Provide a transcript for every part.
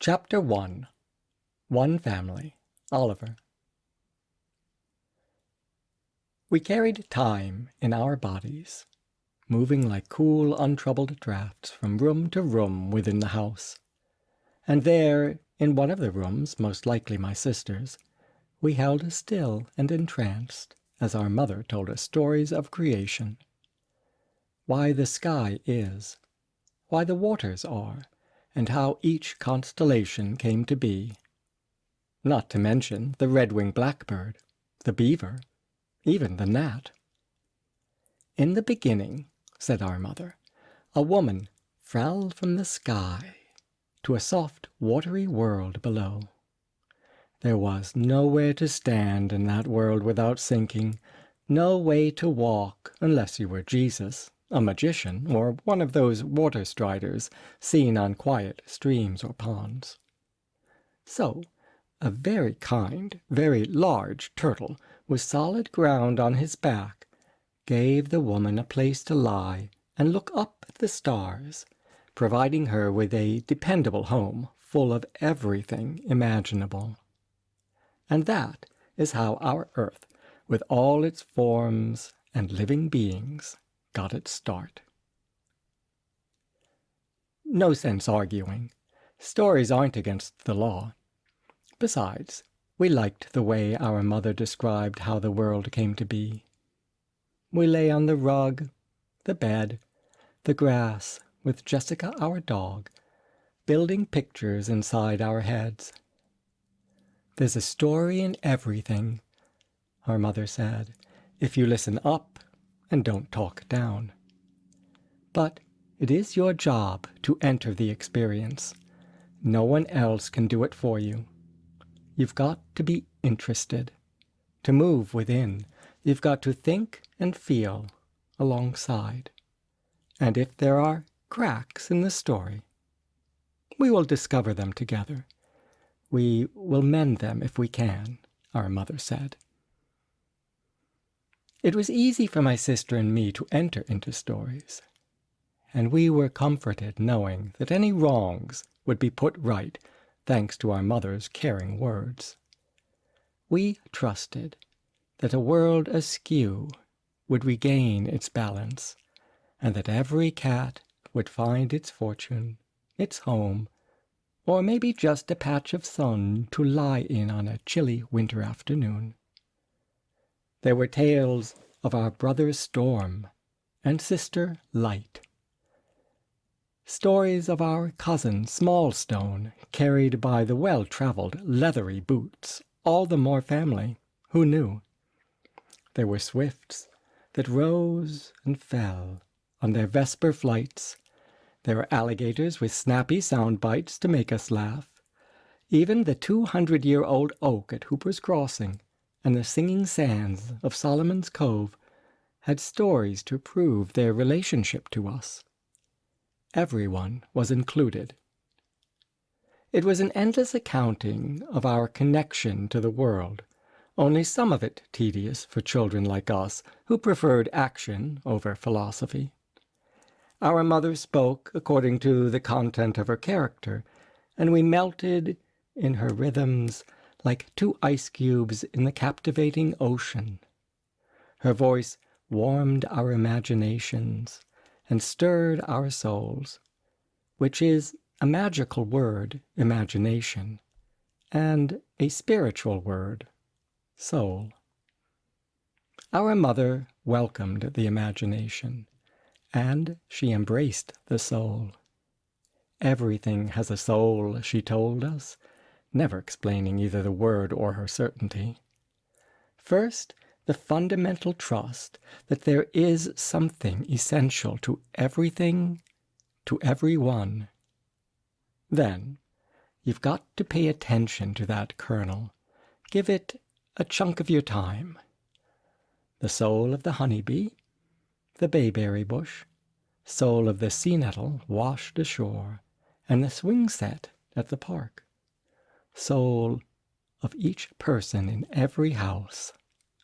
Chapter 1. One Family. Oliver. We carried time in our bodies, moving like cool, untroubled draughts from room to room within the house. And there, in one of the rooms, most likely my sister's, we held still and entranced as our mother told us stories of creation. Why the sky is, why the waters are, and how each constellation came to be. Not to mention the red-winged blackbird, the beaver, even the gnat. In the beginning, said our mother, a woman fell from the sky to a soft, watery world below. There was nowhere to stand in that world without sinking, no way to walk unless you were Jesus, a magician, or one of those water striders seen on quiet streams or ponds. So, a very kind, very large turtle with solid ground on his back gave the woman a place to lie and look up at the stars, providing her with a dependable home full of everything imaginable. And that is how our earth, with all its forms and living beings, got its start. No sense arguing. Stories aren't against the law. Besides, we liked the way our mother described how the world came to be. We lay on the rug, the bed, the grass, with Jessica, our dog, building pictures inside our heads. There's a story in everything, our mother said, if you listen up and don't talk down. But it is your job to enter the experience. No one else can do it for you. You've got to be interested. To move within, you've got to think and feel alongside. And if there are cracks in the story, we will discover them together. We will mend them if we can, our mother said. It was easy for my sister and me to enter into stories, and we were comforted knowing that any wrongs would be put right thanks to our mother's caring words. We trusted that a world askew would regain its balance, and that every cat would find its fortune, its home, or maybe just a patch of sun to lie in on a chilly winter afternoon. There were tales of our brother Storm and sister Light. Stories of our cousin Smallstone, carried by the well-traveled leathery boots, all the more family, who knew. There were swifts that rose and fell on their vesper flights. There were alligators with snappy sound bites to make us laugh. Even the 200-year-old oak at Hooper's Crossing and the singing sands of Solomon's Cove had stories to prove their relationship to us. Everyone was included. It was an endless accounting of our connection to the world, only some of it tedious for children like us who preferred action over philosophy. Our mother spoke according to the content of her character, and we melted in her rhythms like two ice cubes in the captivating ocean. Her voice warmed our imaginations and stirred our souls, which is a magical word, imagination, and a spiritual word, soul. Our mother welcomed the imagination, and she embraced the soul. Everything has a soul, she told us, never explaining either the word or her certainty. First, the fundamental trust that there is something essential to everything, to everyone. Then, you've got to pay attention to that kernel. Give it a chunk of your time. The soul of the honeybee, the bayberry bush, soul of the sea nettle washed ashore, and the swing set at the park. Soul of each person in every house,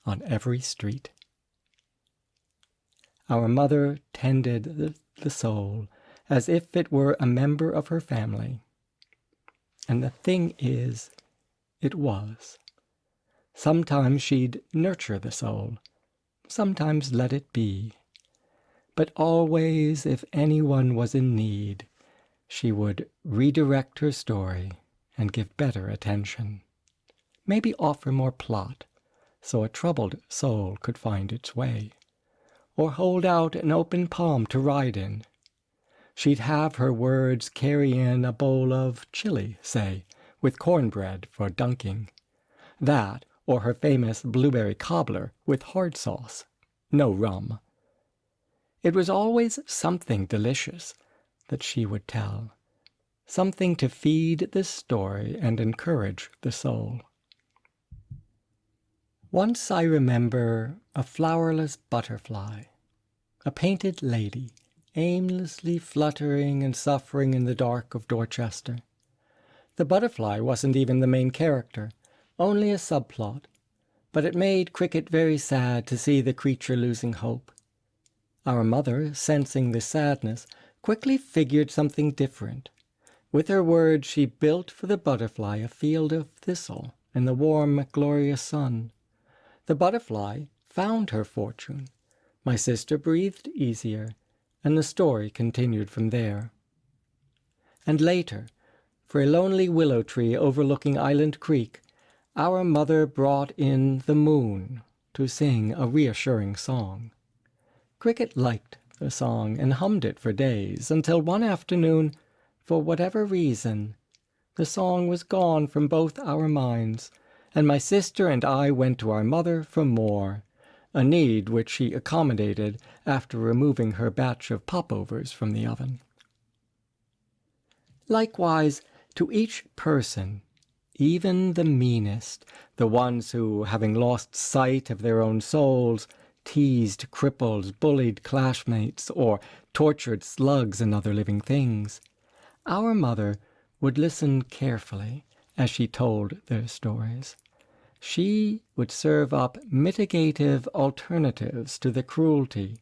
on every street. Our mother tended the soul as if it were a member of her family. And the thing is, it was. Sometimes she'd nurture the soul, sometimes let it be. But always, if anyone was in need, she would redirect her story and give better attention. Maybe offer more plot, so a troubled soul could find its way. Or hold out an open palm to ride in. She'd have her words carry in a bowl of chili, say, with cornbread for dunking. That, or her famous blueberry cobbler with hard sauce, no rum. It was always something delicious that she would tell, something to feed the story and encourage the soul. Once I remember a flowerless butterfly, a painted lady, aimlessly fluttering and suffering in the dark of Dorchester. The butterfly wasn't even the main character, only a subplot, but it made Cricket very sad to see the creature losing hope. Our mother, sensing the sadness, quickly figured something different. With her words, she built for the butterfly a field of thistle in the warm, glorious sun. The butterfly found her fortune. My sister breathed easier, and the story continued from there. And later, for a lonely willow tree overlooking Island Creek, our mother brought in the moon to sing a reassuring song. Cricket liked the song and hummed it for days, until one afternoon, for whatever reason, the song was gone from both our minds, and my sister and I went to our mother for more, a need which she accommodated after removing her batch of popovers from the oven. Likewise, to each person, even the meanest, the ones who, having lost sight of their own souls, teased cripples, bullied classmates, or tortured slugs and other living things, our mother would listen carefully as she told their stories. She would serve up mitigative alternatives to the cruelty,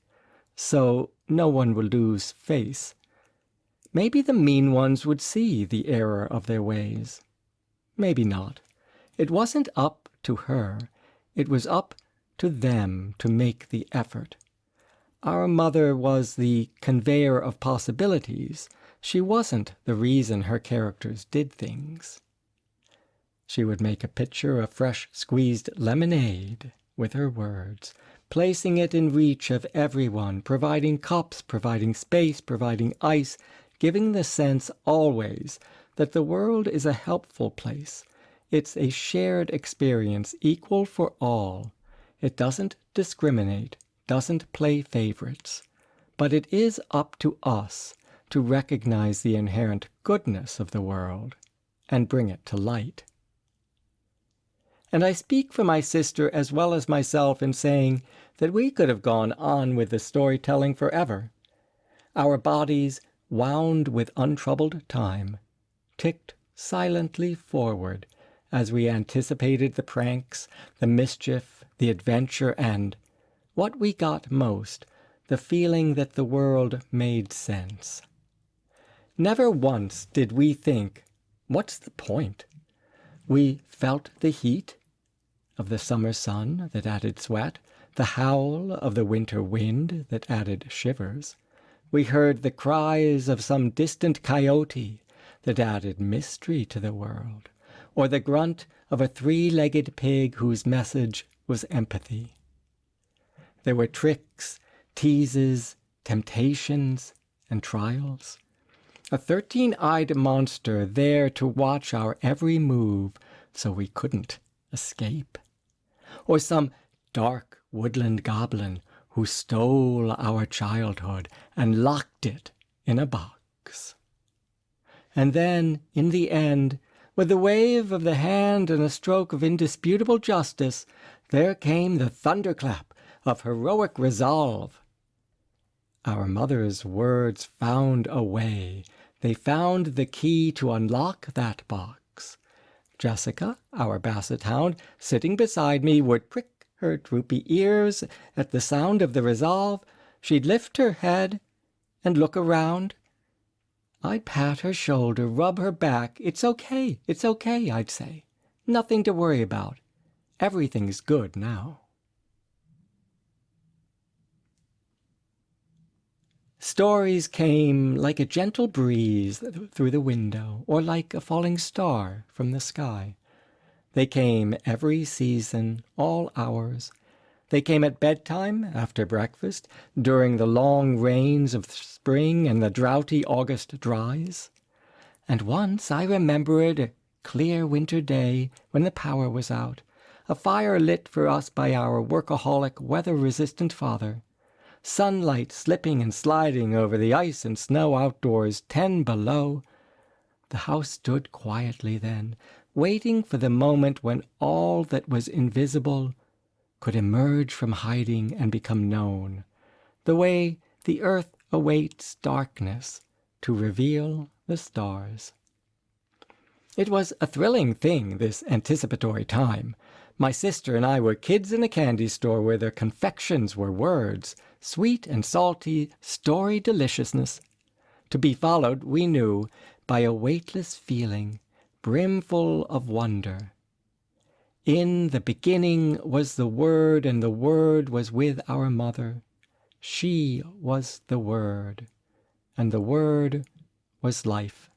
so no one would lose face. Maybe the mean ones would see the error of their ways. Maybe not. It wasn't up to her. It was up to them to make the effort. Our mother was the conveyor of possibilities. She wasn't the reason her characters did things. She would make a pitcher of fresh squeezed lemonade with her words, placing it in reach of everyone, providing cups, providing space, providing ice, giving the sense always that the world is a helpful place. It's a shared experience, equal for all. It doesn't discriminate, doesn't play favorites. But it is up to us to recognize the inherent goodness of the world and bring it to light. And I speak for my sister as well as myself in saying that we could have gone on with the storytelling forever. Our bodies, wound with untroubled time, ticked silently forward as we anticipated the pranks, the mischief, the adventure, and, what we got most, the feeling that the world made sense. Never once did we think, what's the point? We felt the heat of the summer sun that added sweat, the howl of the winter wind that added shivers. We heard the cries of some distant coyote that added mystery to the world, or the grunt of a three-legged pig whose message was empathy. There were tricks, teases, temptations, and trials. A 13-eyed monster there to watch our every move so we couldn't escape. Or some dark woodland goblin who stole our childhood and locked it in a box. And then, in the end, with a wave of the hand and a stroke of indisputable justice, there came the thunderclap of heroic resolve. Our mother's words found a way. They found the key to unlock that box. Jessica, our basset hound, sitting beside me, would prick her droopy ears at the sound of the resolve. She'd lift her head and look around, I'd pat her shoulder, rub her back. It's okay, I'd say. Nothing to worry about. Everything's good now. Stories came like a gentle breeze through the window, or like a falling star from the sky. They came every season, all hours. They came at bedtime, after breakfast, during the long rains of spring and the droughty August dries. And once I remembered a clear winter day when the power was out, a fire lit for us by our workaholic, weather-resistant father. Sunlight slipping and sliding over the ice and snow outdoors, 10 below. The house stood quietly then, waiting for the moment when all that was invisible could emerge from hiding and become known, the way the earth awaits darkness to reveal the stars. It was a thrilling thing, this anticipatory time. My sister and I were kids in a candy store where their confections were words, sweet and salty, story deliciousness, to be followed, we knew, by a weightless feeling, brimful of wonder. In the beginning was the Word, and the Word was with our mother. She was the Word, and the Word was life.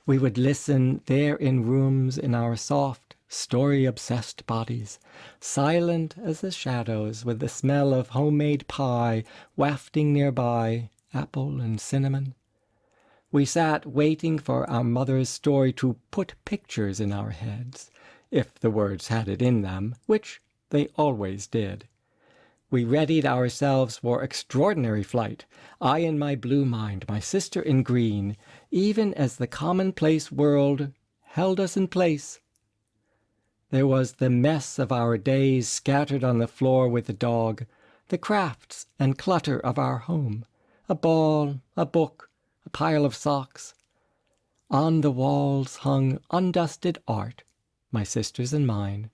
We would listen there in rooms in our soft, story-obsessed bodies, silent as the shadows, with the smell of homemade pie wafting nearby, apple and cinnamon. We sat waiting for our mother's story to put pictures in our heads, if the words had it in them, which they always did. We readied ourselves for extraordinary flight, I in my blue mind, my sister in green, even as the commonplace world held us in place. There was the mess of our days scattered on the floor with the dog, the crafts and clutter of our home, a ball, a book, a pile of socks. On the walls hung undusted art, my sister's and mine.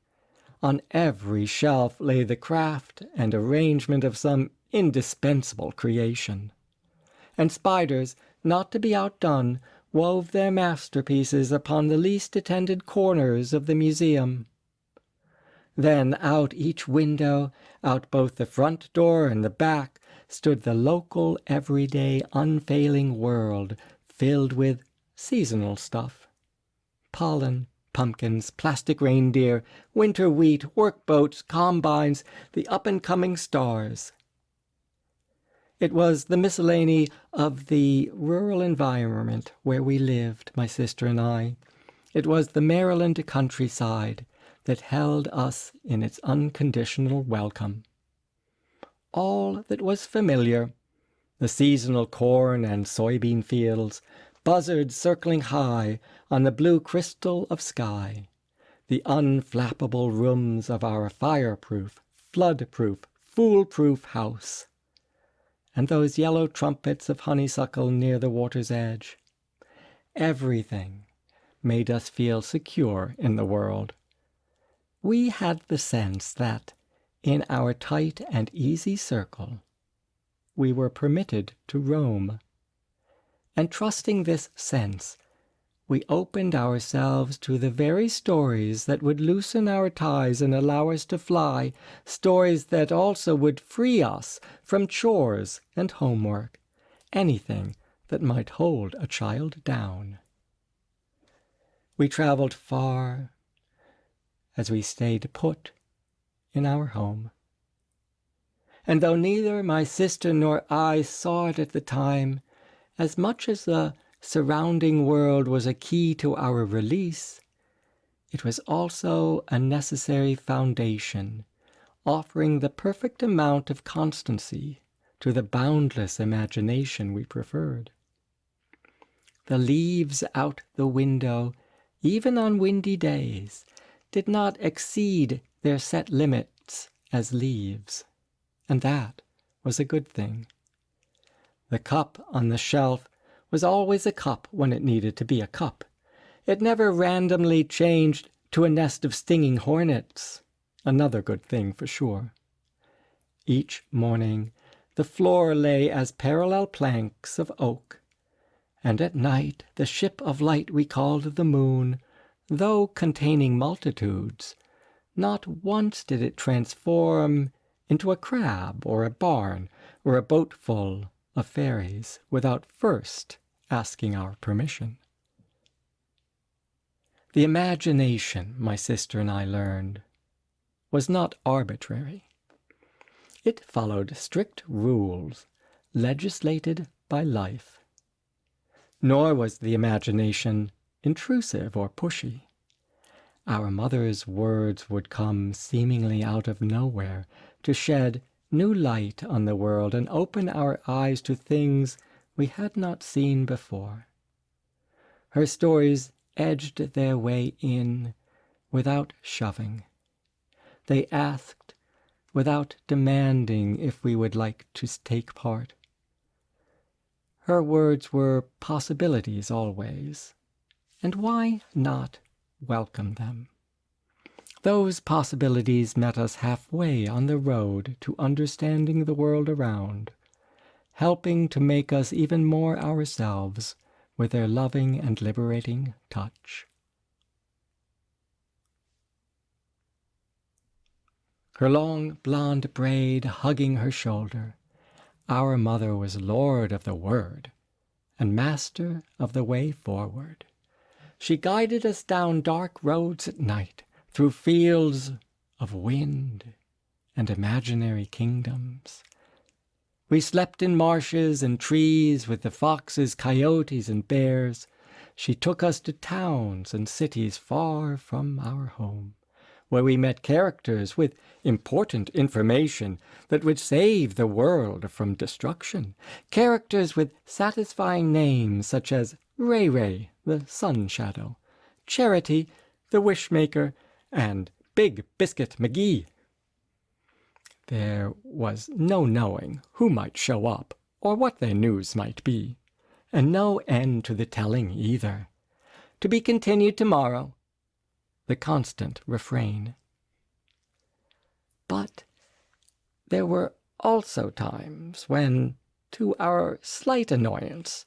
On every shelf lay the craft and arrangement of some indispensable creation. And spiders, not to be outdone, wove their masterpieces upon the least attended corners of the museum. Then out each window, out both the front door and the back, stood the local, everyday, unfailing world, filled with seasonal stuff. Pollen, pumpkins, plastic reindeer, winter wheat, workboats, combines, the up-and-coming stars. It was the miscellany of the rural environment where we lived, my sister and I. It was the Maryland countryside that held us in its unconditional welcome. All that was familiar, the seasonal corn and soybean fields, buzzards circling high on the blue crystal of sky, the unflappable rooms of our fireproof, flood-proof, foolproof house, and those yellow trumpets of honeysuckle near the water's edge. Everything made us feel secure in the world. We had the sense that, in our tight and easy circle, we were permitted to roam. And trusting this sense, we opened ourselves to the very stories that would loosen our ties and allow us to fly, stories that also would free us from chores and homework, anything that might hold a child down. We traveled far as we stayed put in our home. And though neither my sister nor I saw it at the time, as much as the surrounding world was a key to our release, it was also a necessary foundation, offering the perfect amount of constancy to the boundless imagination we preferred. The leaves out the window, even on windy days, did not exceed their set limits as leaves, and that was a good thing. The cup on the shelf was always a cup when it needed to be a cup. It never randomly changed to a nest of stinging hornets, another good thing for sure. Each morning, The floor lay as parallel planks of oak, and at night the ship of light we called the moon, though containing multitudes, not once did it transform into a crab or a barn or a boatful of fairies without first asking our permission. The imagination, my sister and I learned, was not arbitrary. It followed strict rules legislated by life. Nor was the imagination intrusive or pushy. Our mother's words would come seemingly out of nowhere to shed new light on the world and open our eyes to things we had not seen before. Her stories edged their way in without shoving. They asked without demanding if we would like to take part. Her words were possibilities always, and why not welcome them? Those possibilities met us halfway on the road to understanding the world around, helping to make us even more ourselves with their loving and liberating touch. Her long blonde braid hugging her shoulder, our mother was lord of the word and master of the way forward. She guided us down dark roads at night, through fields of wind and imaginary kingdoms. We slept in marshes and trees with the foxes, coyotes, and bears. She took us to towns and cities far from our home, where we met characters with important information that would save the world from destruction. Characters with satisfying names such as Ray Ray, the Sun Shadow, Charity, the Wishmaker, and Big Biscuit McGee. There was no knowing who might show up or what their news might be, and no end to the telling either. To be continued tomorrow, the constant refrain. But there were also times when, to our slight annoyance,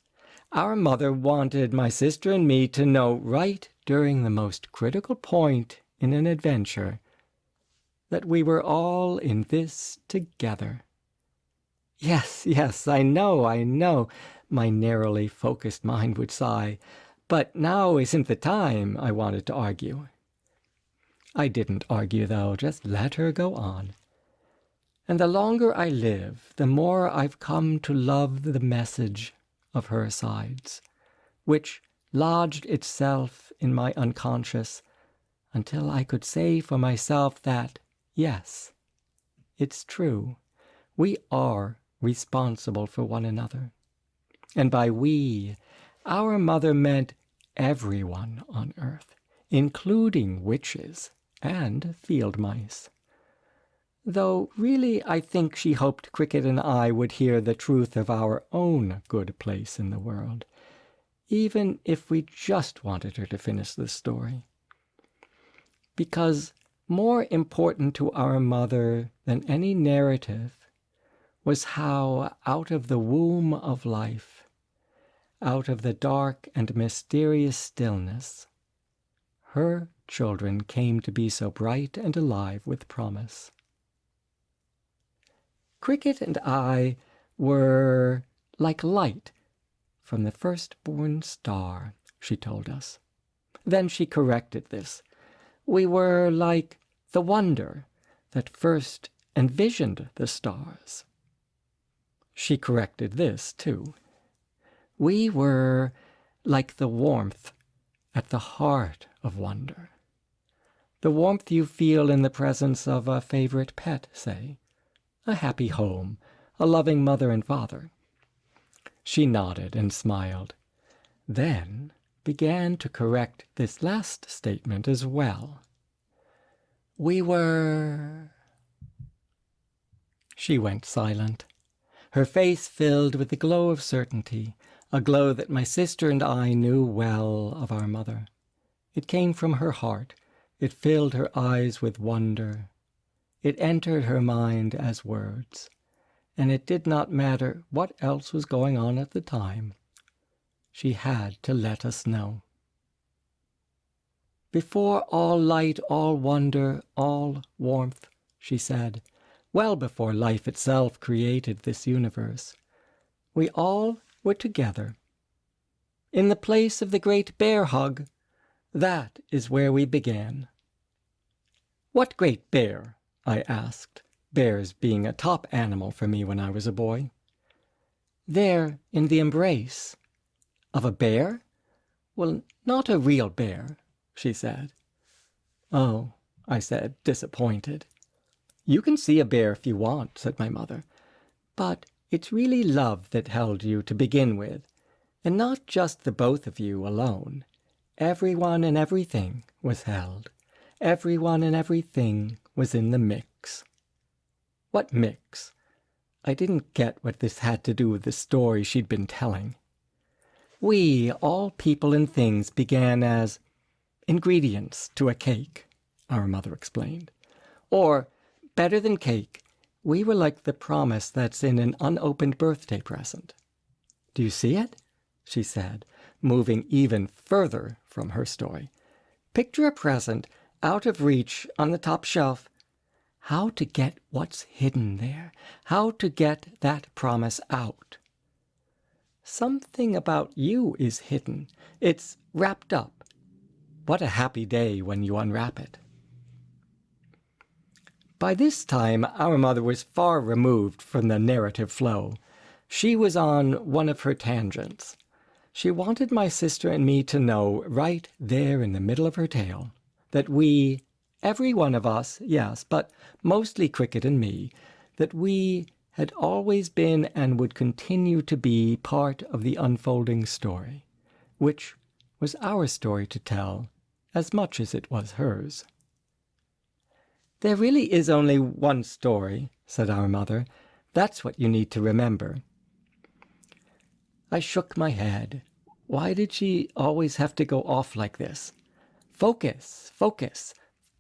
our mother wanted my sister and me to know right during the most critical point in an adventure that we were all in this together. Yes, I know, my narrowly focused mind would sigh, but now isn't the time, I wanted to argue. I didn't argue, though, just let her go on. And the longer I live, the more I've come to love the message of her asides, which lodged itself in my unconscious until I could say for myself that, yes, it's true, we are responsible for one another. And by we, our mother meant everyone on earth, including witches and field mice. Though really I think she hoped Cricket and I would hear the truth of our own good place in the world, even if we just wanted her to finish the story. Because more important to our mother than any narrative was how out of the womb of life, out of the dark and mysterious stillness, her children came to be so bright and alive with promise. Cricket and I were like light from the firstborn star, she told us. Then she corrected this. We were like the wonder that first envisioned the stars. She corrected this, too. We were like the warmth at the heart of wonder. The warmth you feel in the presence of a favorite pet, say, a happy home, a loving mother and father. She nodded and smiled, then began to correct this last statement as well. We were... She went silent, her face filled with the glow of certainty, a glow that my sister and I knew well of our mother. It came from her heart. It filled her eyes with wonder. It entered her mind as words, and it did not matter what else was going on at the time. She had to let us know. Before all light, all wonder, all warmth, she said, well before life itself created this universe, we all were together. In the place of the great bear hug, that is where we began. What great bear? I asked, bears being a top animal for me when I was a boy. There in the embrace. Of a bear? Well, not a real bear, she said. Oh, I said, disappointed. You can see a bear if you want, said my mother. But it's really love that held you to begin with, and not just the both of you alone. Everyone and everything was held. Everyone and everything was in the mix. What mix? I didn't get what this had to do with the story she'd been telling. We, all people and things, began as ingredients to a cake, our mother explained. Or, better than cake, we were like the promise that's in an unopened birthday present. Do you see it? She said, moving even further from her story. Picture a present out of reach on the top shelf. How to get what's hidden there, how to get that promise out. Something about you is hidden. It's wrapped up. What a happy day when you unwrap it. By this time, our mother was far removed from the narrative flow. She was on one of her tangents. She wanted my sister and me to know, right there in the middle of her tale, that we, every one of us, yes, but mostly Cricket and me, that we had always been and would continue to be part of the unfolding story, which was our story to tell as much as it was hers. There really is only one story, said our mother. That's what you need to remember. I shook my head. Why did she always have to go off like this? Focus, focus.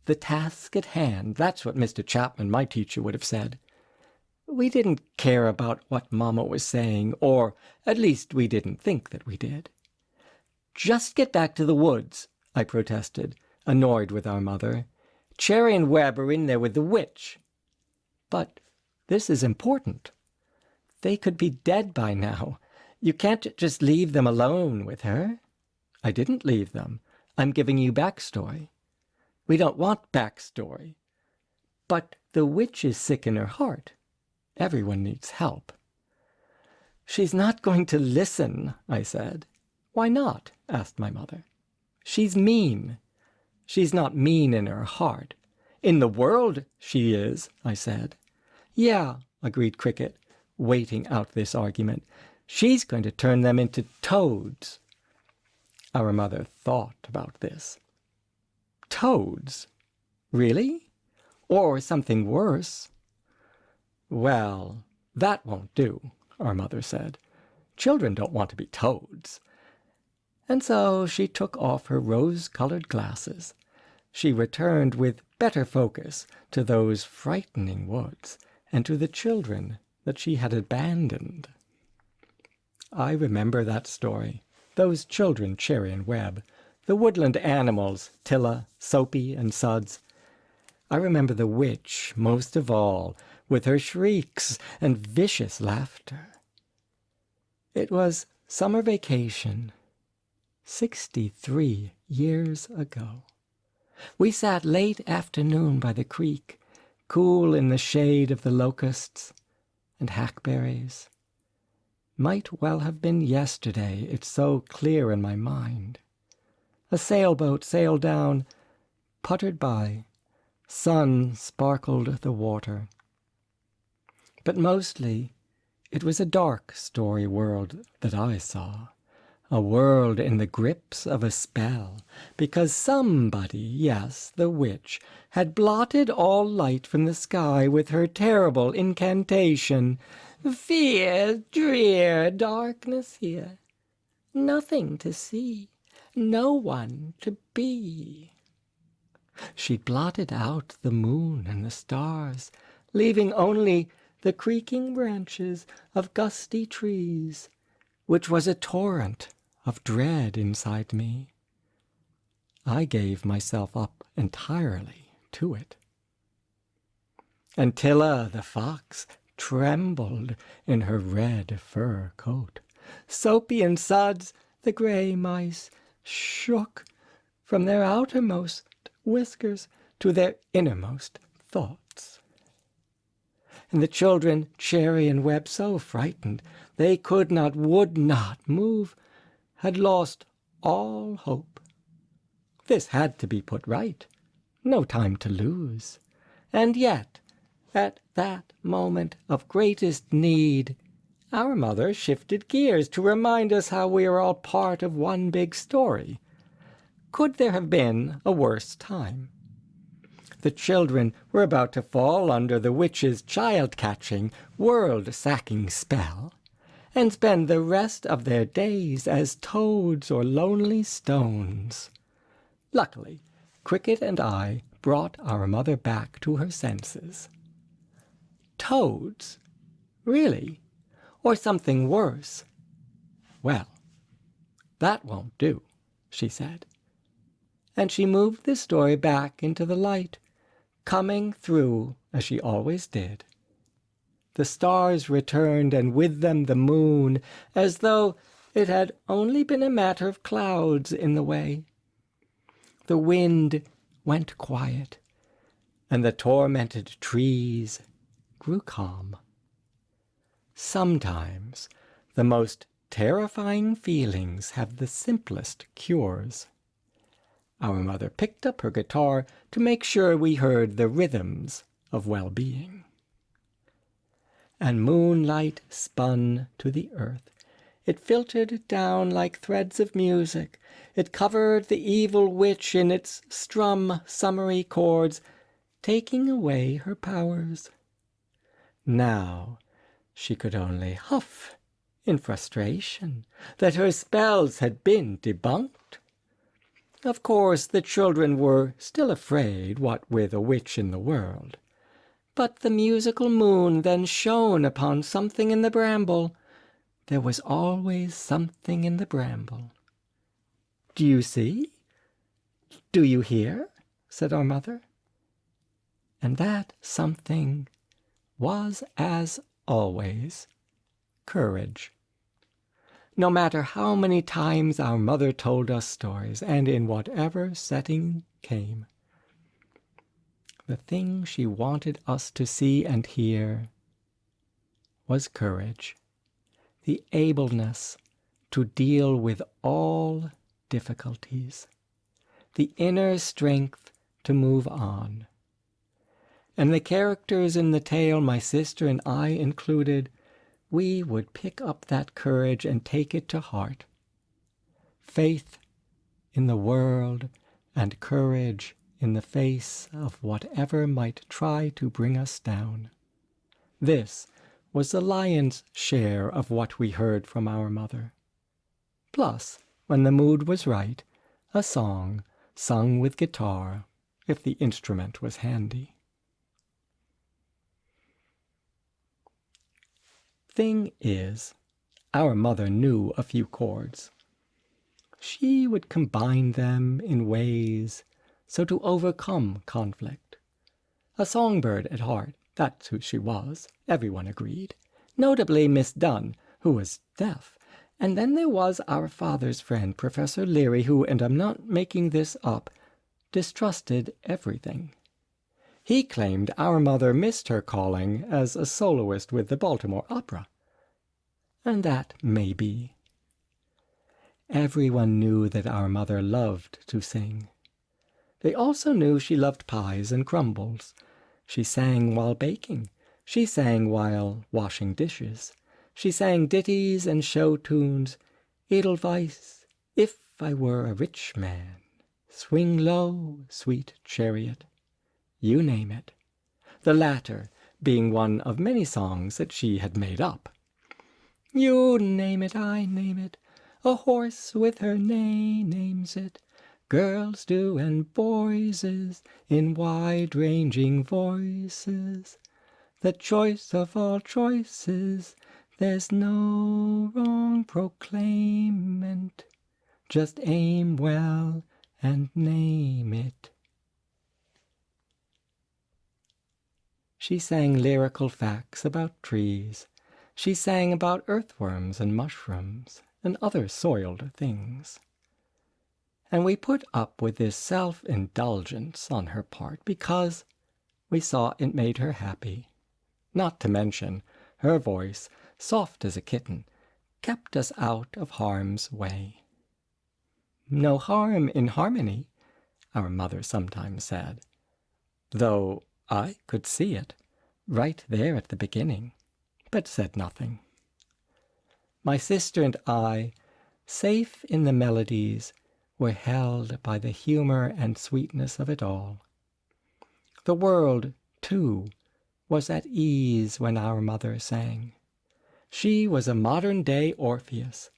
The task at hand, that's what Mr. Chapman, my teacher, would have said. We didn't care about what Mama was saying, or at least we didn't think that we did. Just get back to the woods, I protested, annoyed with our mother. Cherry and Webb are in there with the witch. But this is important. They could be dead by now. You can't just leave them alone with her. I didn't leave them. I'm giving you backstory. We don't want backstory. But the witch is sick in her heart. Everyone needs help. She's not going to listen, I said. Why not? Asked my mother. She's mean. She's not mean in her heart. In the world she is, I said. Yeah, agreed Cricket, waiting out this argument. She's going to turn them into toads. Our mother thought about this. Toads? Really? Or something worse? Well, that won't do, our mother said. Children don't want to be toads. And so she took off her rose-colored glasses. She returned with better focus to those frightening woods and to the children that she had abandoned. I remember that story, those children, Cherry and Webb, the woodland animals, Tilla, Soapy, and Suds. I remember the witch most of all, with her shrieks and vicious laughter. It was summer vacation, 63 years ago. We sat late afternoon by the creek, cool in the shade of the locusts and hackberries. Might well have been yesterday, it's so clear in my mind. A sailboat sailed down, puttered by. Sun sparkled the water. But mostly, it was a dark story world that I saw. A world in the grips of a spell, because somebody, yes, the witch, had blotted all light from the sky with her terrible incantation. Fear, drear, darkness here, nothing to see, no one to be. She blotted out the moon and the stars, leaving only the creaking branches of gusty trees, which was a torrent of dread inside me. I gave myself up entirely to it. And Tilla the fox trembled in her red fur coat. Soapy and Suds, the gray mice, shook from their outermost whiskers to their innermost thoughts. And the children, Cherry and Web, so frightened they could not, would not move, had lost all hope. This had to be put right, no time to lose. And yet, at that moment of greatest need, our mother shifted gears to remind us how we are all part of one big story. Could there have been a worse time? The children were about to fall under the witch's child-catching, world-sacking spell, and spend the rest of their days as toads or lonely stones. Luckily, Cricket and I brought our mother back to her senses. Toads? Really? Or something worse? Well, that won't do, she said. And she moved the story back into the light, coming through as she always did. The stars returned, and with them the moon, as though it had only been a matter of clouds in the way. The wind went quiet, and the tormented trees grew calm. Sometimes the most terrifying feelings have the simplest cures. Our mother picked up her guitar to make sure we heard the rhythms of well-being. And moonlight spun to the earth. It filtered down like threads of music. It covered the evil witch in its strum, summery chords, taking away her powers. Now she could only huff in frustration that her spells had been debunked. Of course, the children were still afraid, what with a witch in the world. But the musical moon then shone upon something in the bramble. There was always something in the bramble. "Do you see? Do you hear?" said our mother. And that something was, as always, courage. No matter how many times our mother told us stories, and in whatever setting came, the thing she wanted us to see and hear was courage, the ableness to deal with all difficulties, the inner strength to move on. And the characters in the tale, my sister and I included, we would pick up that courage and take it to heart. Faith in the world and courage in the face of whatever might try to bring us down. This was the lion's share of what we heard from our mother. Plus, when the mood was right, a song sung with guitar, if the instrument was handy. Thing is, our mother knew a few chords. She would combine them in ways so to overcome conflict. A songbird at heart, that's who she was, everyone agreed. Notably Miss Dunn, who was deaf. And then there was our father's friend, Professor Leary, who, and I'm not making this up, distrusted everything. He claimed our mother missed her calling as a soloist with the Baltimore Opera. And that may be. Everyone knew that our mother loved to sing. They also knew she loved pies and crumbles. She sang while baking. She sang while washing dishes. She sang ditties and show tunes. Edelweiss, if I were a rich man. Swing low, sweet chariot. You name it. The latter being one of many songs that she had made up. You name it, I name it. A horse with her neigh names it. Girls do and boys is in wide-ranging voices. the choice of all choices. There's no wrong proclaimment. Just aim well and name it. She sang lyrical facts about trees. She sang about earthworms and mushrooms and other soiled things. And we put up with this self-indulgence on her part because we saw it made her happy. Not to mention, her voice, soft as a kitten, kept us out of harm's way. No harm in harmony, our mother sometimes said, though I could see it right there at the beginning, but said nothing. My sister and I, safe in the melodies, were held by the humor and sweetness of it all. The world, too, was at ease when our mother sang. She was a modern-day Orpheus.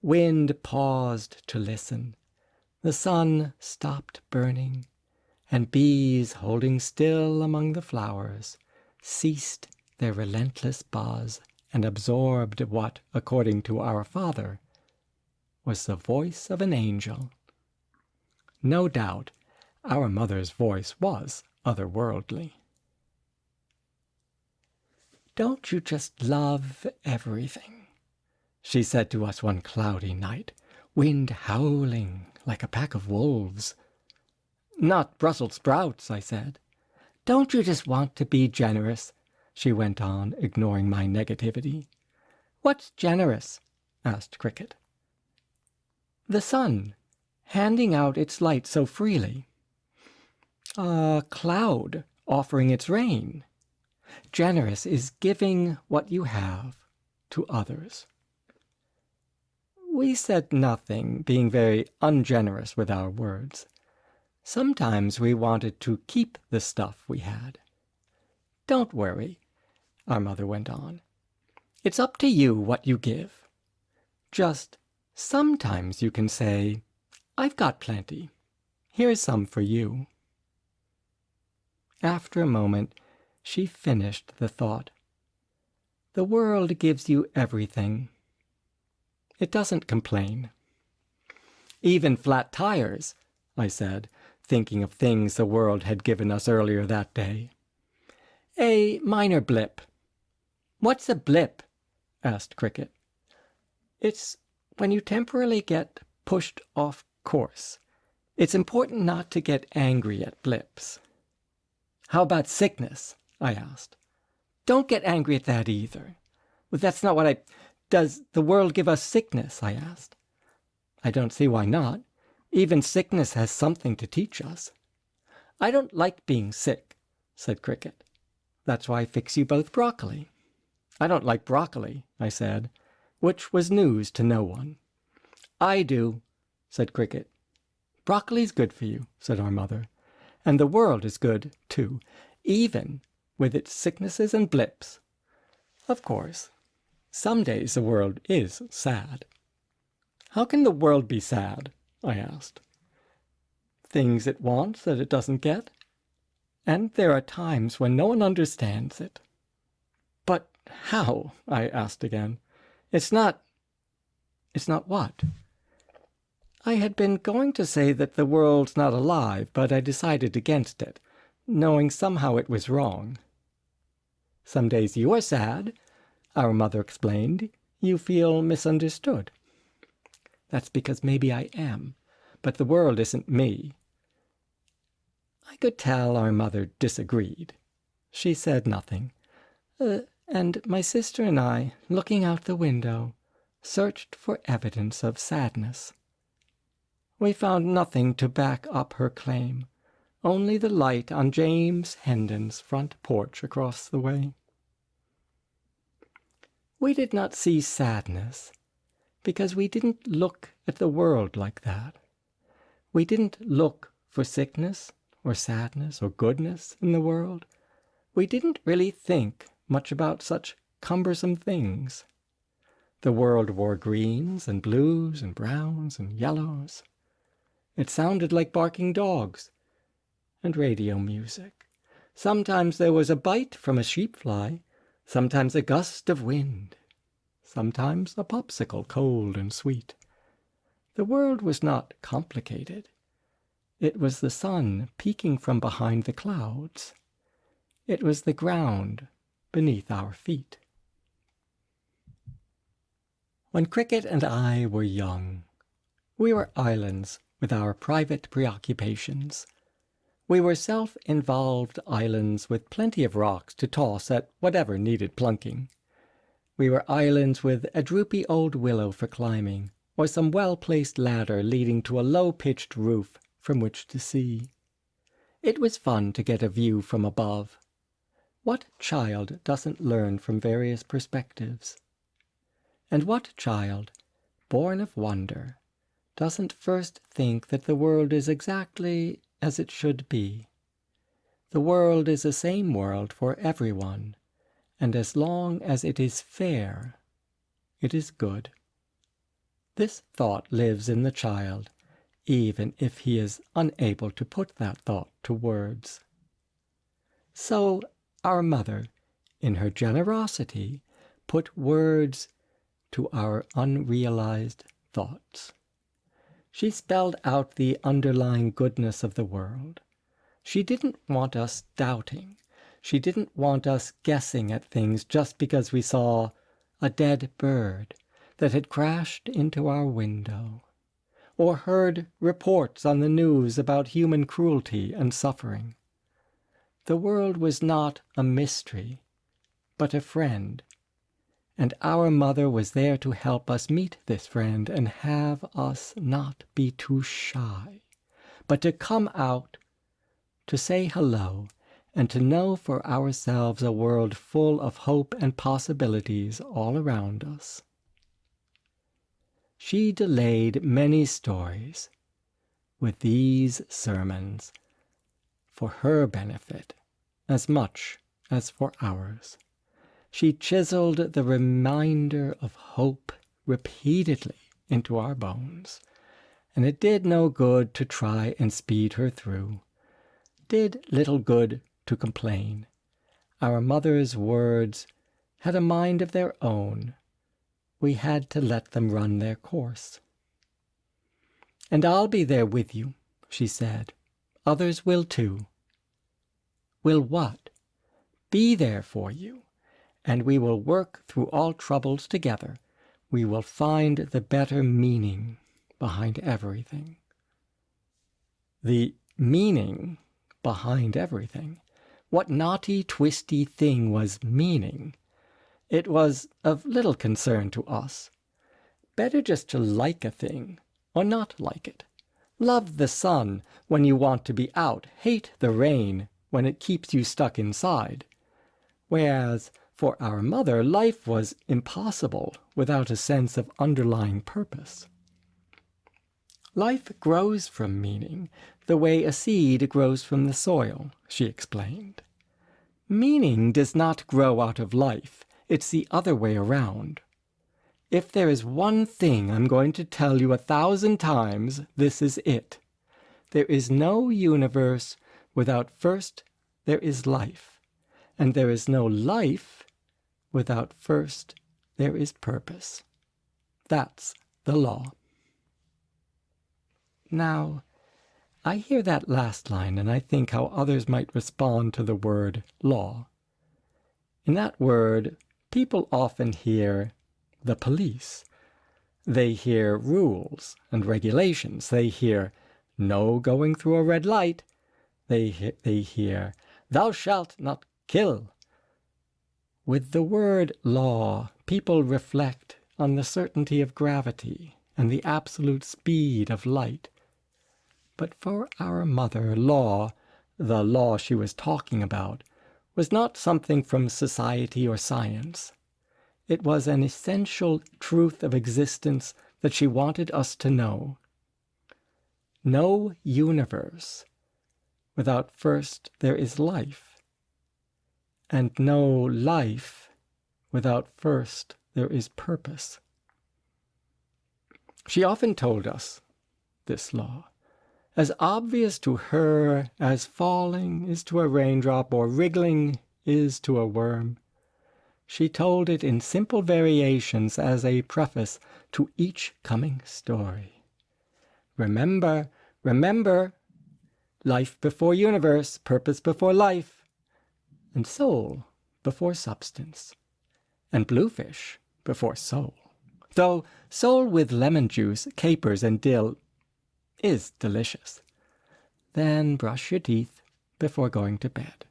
Wind paused to listen. The sun stopped burning, and bees holding still among the flowers ceased their relentless buzz and absorbed what, according to our father, was the voice of an angel. No doubt our mother's voice was otherworldly. "Don't you just love everything?" she said to us one cloudy night, wind howling like a pack of wolves. "Not Brussels sprouts," I said. "Don't you just want to be generous?" she went on, ignoring my negativity. "What's generous?" asked Cricket. "The sun, handing out its light so freely. A cloud offering its rain. Generous is giving what you have to others." We said nothing, being very ungenerous with our words. Sometimes we wanted to keep the stuff we had. "Don't worry," our mother went on. "It's up to you what you give. Just sometimes you can say, 'I've got plenty. Here's some for you.'" After a moment, she finished the thought. "The world gives you everything. It doesn't complain." "Even flat tires," I said, thinking of things the world had given us earlier that day. "A minor blip." "What's a blip?" asked Cricket. "It's when you temporarily get pushed off course. It's important not to get angry at blips." "How about sickness?" I asked. "Don't get angry at that either." "But that's not what I... Does the world give us sickness?" I asked. "I don't see why not. Even sickness has something to teach us." "I don't like being sick," said Cricket. "That's why I fix you both broccoli." "I don't like broccoli," I said, which was news to no one. "I do," said Cricket. "Broccoli's good for you," said our mother. "And the world is good, too, even with its sicknesses and blips. Of course, some days the world is sad." "How can the world be sad?" I asked. "Things it wants that it doesn't get. And there are times when no one understands it." "But how?" I asked again. It's not what?" I had been going to say that the world's not alive, but I decided against it, knowing somehow it was wrong. "Some days you are sad," our mother explained. "You feel misunderstood." "That's because maybe I am, but the world isn't me." I could tell our mother disagreed. She said nothing, and my sister and I, looking out the window, searched for evidence of sadness. We found nothing to back up her claim, only the light on James Hendon's front porch across the way. We did not see sadness because we didn't look at the world like that. We didn't look for sickness or sadness or goodness in the world. We didn't really think much about such cumbersome things. The world wore greens and blues and browns and yellows. It sounded like barking dogs and radio music. Sometimes there was a bite from a sheep-fly, sometimes a gust of wind, sometimes a popsicle cold and sweet. The world was not complicated. It was the sun peeking from behind the clouds. It was the ground beneath our feet. When Cricket and I were young, we were islands with our private preoccupations. We were self-involved islands with plenty of rocks to toss at whatever needed plunking. We were islands with a droopy old willow for climbing, or some well-placed ladder leading to a low-pitched roof from which to see. It was fun to get a view from above. What child doesn't learn from various perspectives? And what child, born of wonder, doesn't first think that the world is exactly as it should be? The world is the same world for everyone, and as long as it is fair, it is good. This thought lives in the child, even if he is unable to put that thought to words. So our mother, in her generosity, put words to our unrealized thoughts. She spelled out the underlying goodness of the world. She didn't want us doubting. She didn't want us guessing at things just because we saw a dead bird that had crashed into our window, or heard reports on the news about human cruelty and suffering. The world was not a mystery, but a friend, and our mother was there to help us meet this friend and have us not be too shy, but to come out, to say hello, and to know for ourselves a world full of hope and possibilities all around us. She delayed many stories with these sermons for her benefit as much as for ours. She chiseled the reminder of hope repeatedly into our bones, and it did no good to try and speed her through. Did little good to complain. Our mother's words had a mind of their own. We had to let them run their course. "And I'll be there with you," she said. "Others will too." "Will what?" "Be there for you. And we will work through all troubles together. We will find the better meaning behind everything." The meaning behind everything. What knotty, twisty thing was meaning? It was of little concern to us. Better just to like a thing, or not like it. Love the sun when you want to be out. Hate the rain when it keeps you stuck inside. Whereas, for our mother, life was impossible without a sense of underlying purpose. Life grows from meaning, the way a seed grows from the soil, she explained. Meaning does not grow out of life. It's the other way around. If there is one thing I'm going to tell you 1,000 times, this is it. There is no universe without first there is life, and there is no life without first there is purpose. That's the law. Now, I hear that last line and I think how others might respond to the word law. In that word, people often hear the police. They hear rules and regulations. They hear no going through a red light. They hear thou shalt not kill. With the word law, people reflect on the certainty of gravity and the absolute speed of light. But for our mother, law, the law she was talking about, was not something from society or science. It was an essential truth of existence that she wanted us to know. No universe without first there is life, and no life without first there is purpose. She often told us this law. as obvious to her as falling is to a raindrop or wriggling is to a worm. She told it in simple variations as a preface to each coming story. Remember, remember, life before universe, purpose before life, and soul before substance, and bluefish before soul. Though soul with lemon juice, capers, and dill is delicious. Then brush your teeth before going to bed.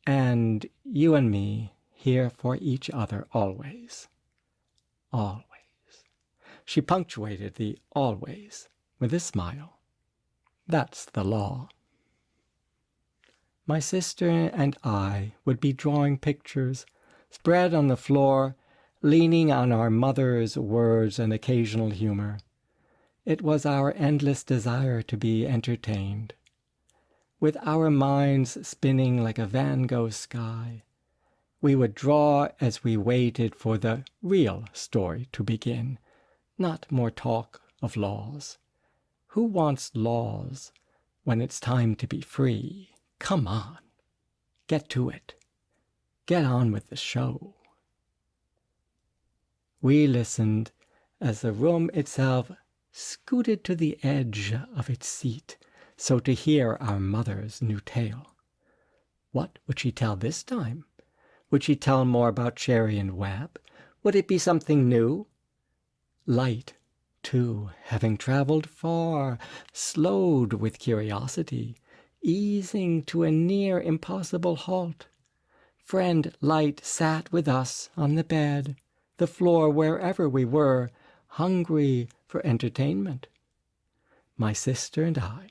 And you and me here for each other always. Always. She punctuated the always with a smile. That's the law. My sister and I would be drawing pictures, spread on the floor, leaning on our mother's words and occasional humor. It was our endless desire to be entertained. With our minds spinning like a Van Gogh sky, we would draw as we waited for the real story to begin, not more talk of laws. Who wants laws when it's time to be free? Come on, get to it. Get on with the show. We listened as the room itself scooted to the edge of its seat, so to hear our mother's new tale. What would she tell this time? Would she tell more about Cherry and Webb? Would it be something new? Light, too, having traveled far, slowed with curiosity, easing to a near impossible halt. Friend Light sat with us on the bed, the floor, wherever we were, hungry for entertainment. My sister and I,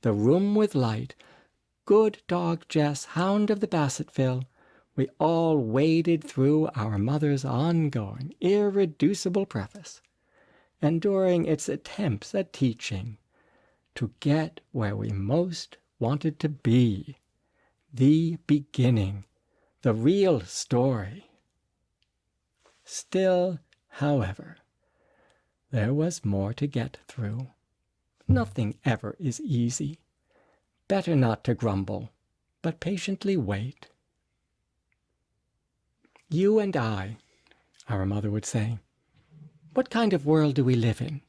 the room with Light, good dog Jess, hound of the Bassettville, we all waded through our mother's ongoing, irreducible preface, enduring its attempts at teaching, to get where we most wanted to be, the beginning, the real story. Still, however, there was more to get through. Nothing ever is easy. Better not to grumble, but patiently wait. You and I, our mother would say, what kind of world do we live in?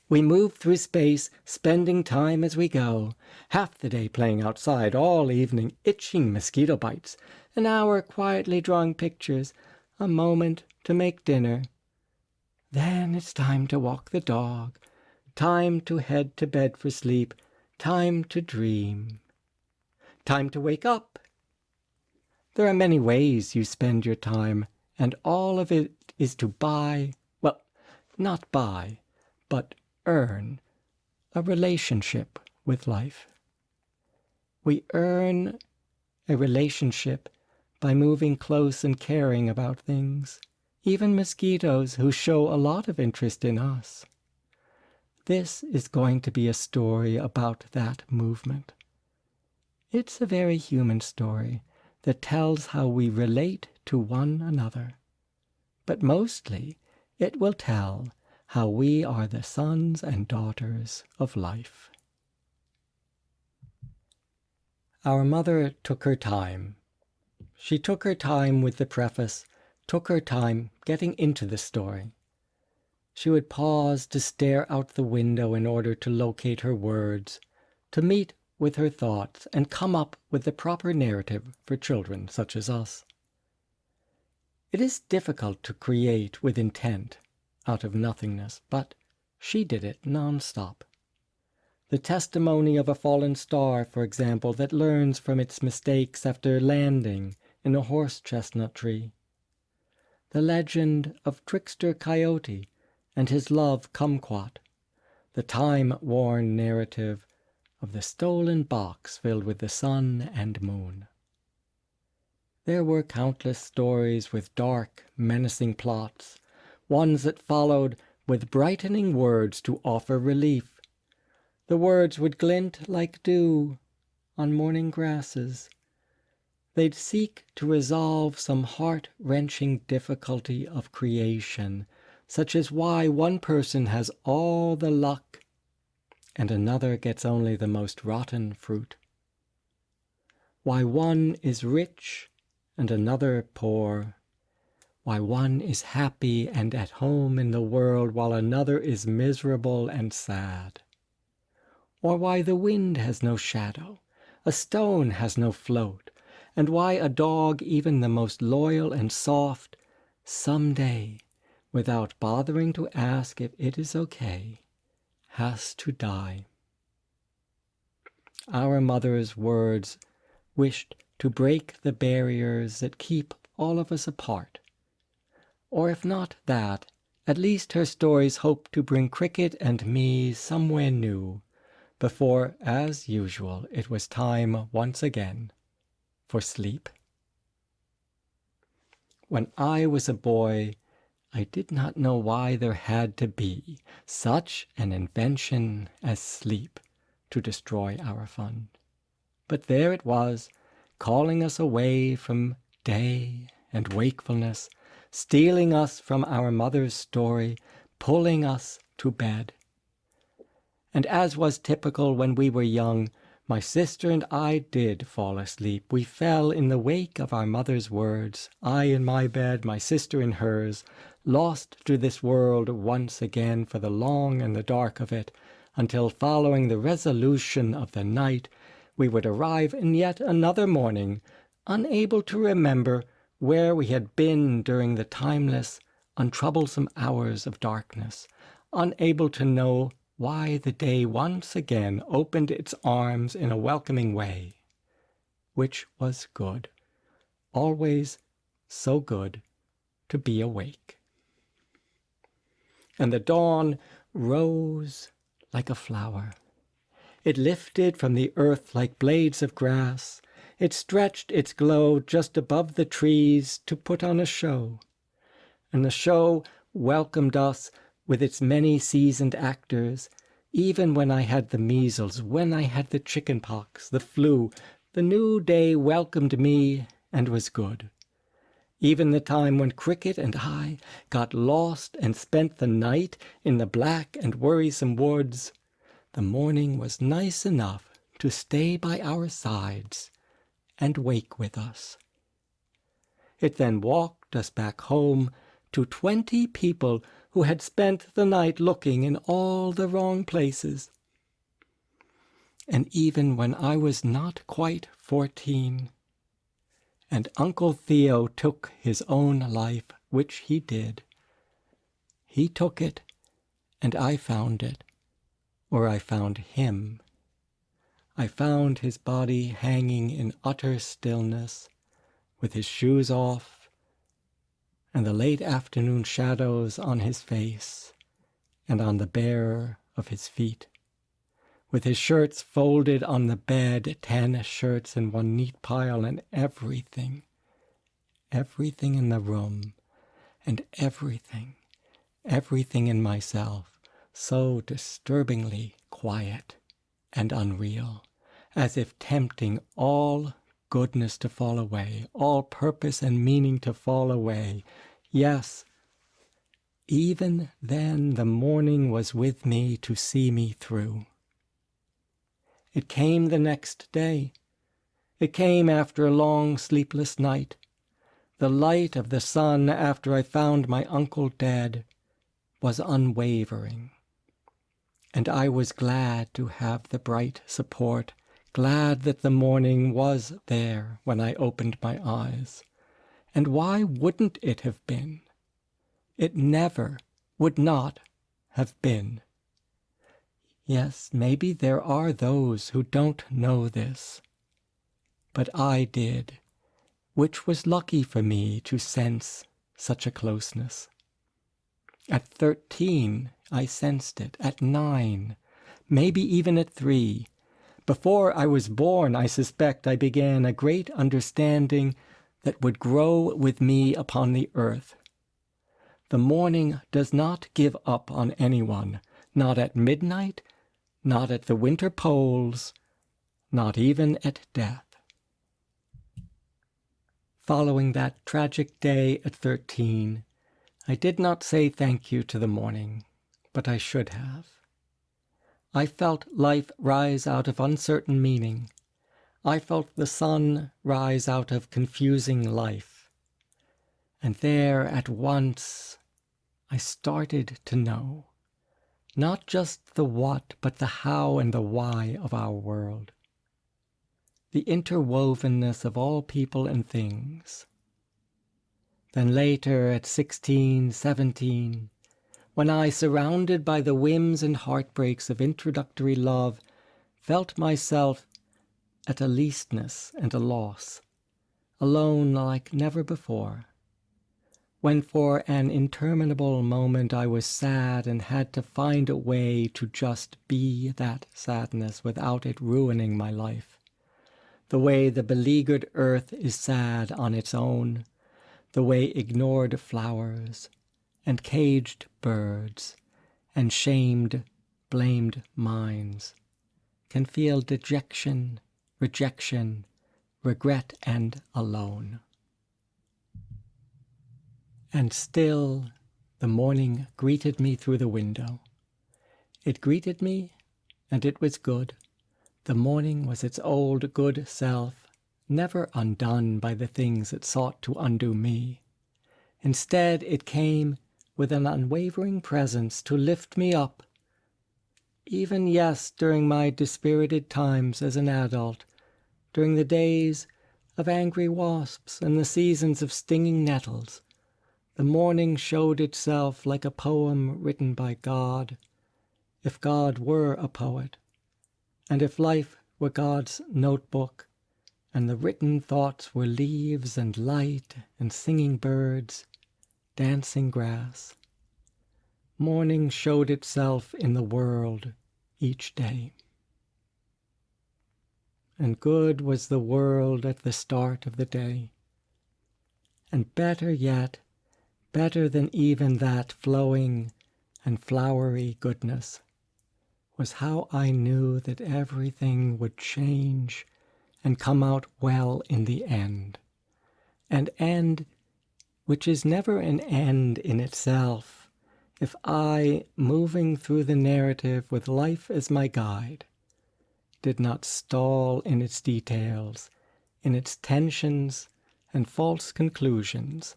We move through space, spending time as we go, half the day playing outside, all evening itching mosquito bites, an hour quietly drawing pictures, a moment to make dinner. Then it's time to walk the dog, time to head to bed for sleep, time to dream, time to wake up. There are many ways you spend your time, and all of it is to buy, well, not buy, but earn a relationship with life. We earn a relationship by moving close and caring about things, even mosquitoes who show a lot of interest in us. This is going to be a story about that movement. It's a very human story that tells how we relate to one another. But mostly, it will tell how we are the sons and daughters of life. Our mother took her time. She took her time with the preface, took her time getting into the story. She would pause to stare out the window in order to locate her words, to meet with her thoughts and come up with the proper narrative for children such as us. It is difficult to create with intent out of nothingness, but she did it non-stop. The testimony of a fallen star, for example, that learns from its mistakes after landing in a horse-chestnut tree. The legend of Trickster Coyote and his love kumquat. The time-worn narrative of the stolen box filled with the sun and moon. There were countless stories with dark, menacing plots, ones that followed with brightening words to offer relief. The words would glint like dew on morning grasses. They'd seek to resolve some heart-wrenching difficulty of creation, such as why one person has all the luck and another gets only the most rotten fruit. Why one is rich and another poor, why one is happy and at home in the world while another is miserable and sad. Or why the wind has no shadow, a stone has no float, and why a dog, even the most loyal and soft, someday, without bothering to ask if it is okay, has to die. Our mother's words wished to break the barriers that keep all of us apart. Or if not that, at least her stories hope to bring Cricket and me somewhere new, before, as usual, it was time once again for sleep. When I was a boy, I did not know why there had to be such an invention as sleep to destroy our fun. But there it was, calling us away from day and wakefulness, stealing us from our mother's story, pulling us to bed. And as was typical when we were young, my sister and I did fall asleep. We fell in the wake of our mother's words, I in my bed, my sister in hers, lost to this world once again for the long and the dark of it, until following the resolution of the night, we would arrive in yet another morning, unable to remember where we had been during the timeless, untroublesome hours of darkness, unable to know why the day once again opened its arms in a welcoming way, which was good, always so good to be awake. And the dawn rose like a flower. It lifted from the earth like blades of grass. It stretched its glow just above the trees to put on a show. And the show welcomed us with its many seasoned actors. Even when I had the measles, when I had the chicken pox, the flu, the new day welcomed me and was good. Even the time when Cricket and I got lost and spent the night in the black and worrisome woods, the morning was nice enough to stay by our sides and wake with us. It then walked us back home to 20 people who had spent the night looking in all the wrong places. And even when I was not quite 14, and Uncle Theo took his own life, which he did, he took it, and I found it, or I found him. I found his body hanging in utter stillness, with his shoes off, and the late afternoon shadows on his face and on the bare of his feet, with his shirts folded on the bed, 10 shirts in one neat pile, and everything in the room, and everything in myself, so disturbingly quiet and unreal, as if tempting all goodness to fall away, all purpose and meaning to fall away. Yes, even then the morning was with me to see me through. It came the next day. It came after a long sleepless night. The light of the sun after I found my uncle dead was unwavering. And I was glad to have the bright support, glad that the morning was there when I opened my eyes. And why wouldn't it have been? It never would not have been. Yes, maybe there are those who don't know this, but I did, which was lucky for me to sense such a closeness. At 13, I sensed it. At 9, maybe even at 3. Before I was born, I suspect I began a great understanding that would grow with me upon the earth. The morning does not give up on anyone, not at midnight, not at the winter poles, not even at death. Following that tragic day at 13, I did not say thank you to the morning, but I should have. I felt life rise out of uncertain meaning. I felt the sun rise out of confusing life. And there at once I started to know, not just the what, but the how and the why of our world. The interwovenness of all people and things. Then later, at 16, 17, when I, surrounded by the whims and heartbreaks of introductory love, felt myself at a leastness and a loss, alone like never before, when for an interminable moment I was sad and had to find a way to just be that sadness without it ruining my life, the way the beleaguered earth is sad on its own, the way ignored flowers and caged birds and shamed, blamed minds can feel dejection, rejection, regret, and alone. And still the morning greeted me through the window. It greeted me, and it was good. The morning was its old good self, never undone by the things it sought to undo me. Instead, it came with an unwavering presence to lift me up. Even, yes, during my dispirited times as an adult, during the days of angry wasps and the seasons of stinging nettles, the morning showed itself like a poem written by God, if God were a poet, and if life were God's notebook, and the written thoughts were leaves and light and singing birds, dancing grass. Morning showed itself in the world each day. And good was the world at the start of the day. And better yet, better than even that flowing and flowery goodness, was how I knew that everything would change and come out well in the end. An end which is never an end in itself, if I, moving through the narrative with life as my guide, did not stall in its details, in its tensions and false conclusions,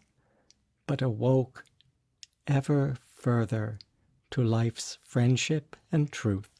but awoke ever further to life's friendship and truth.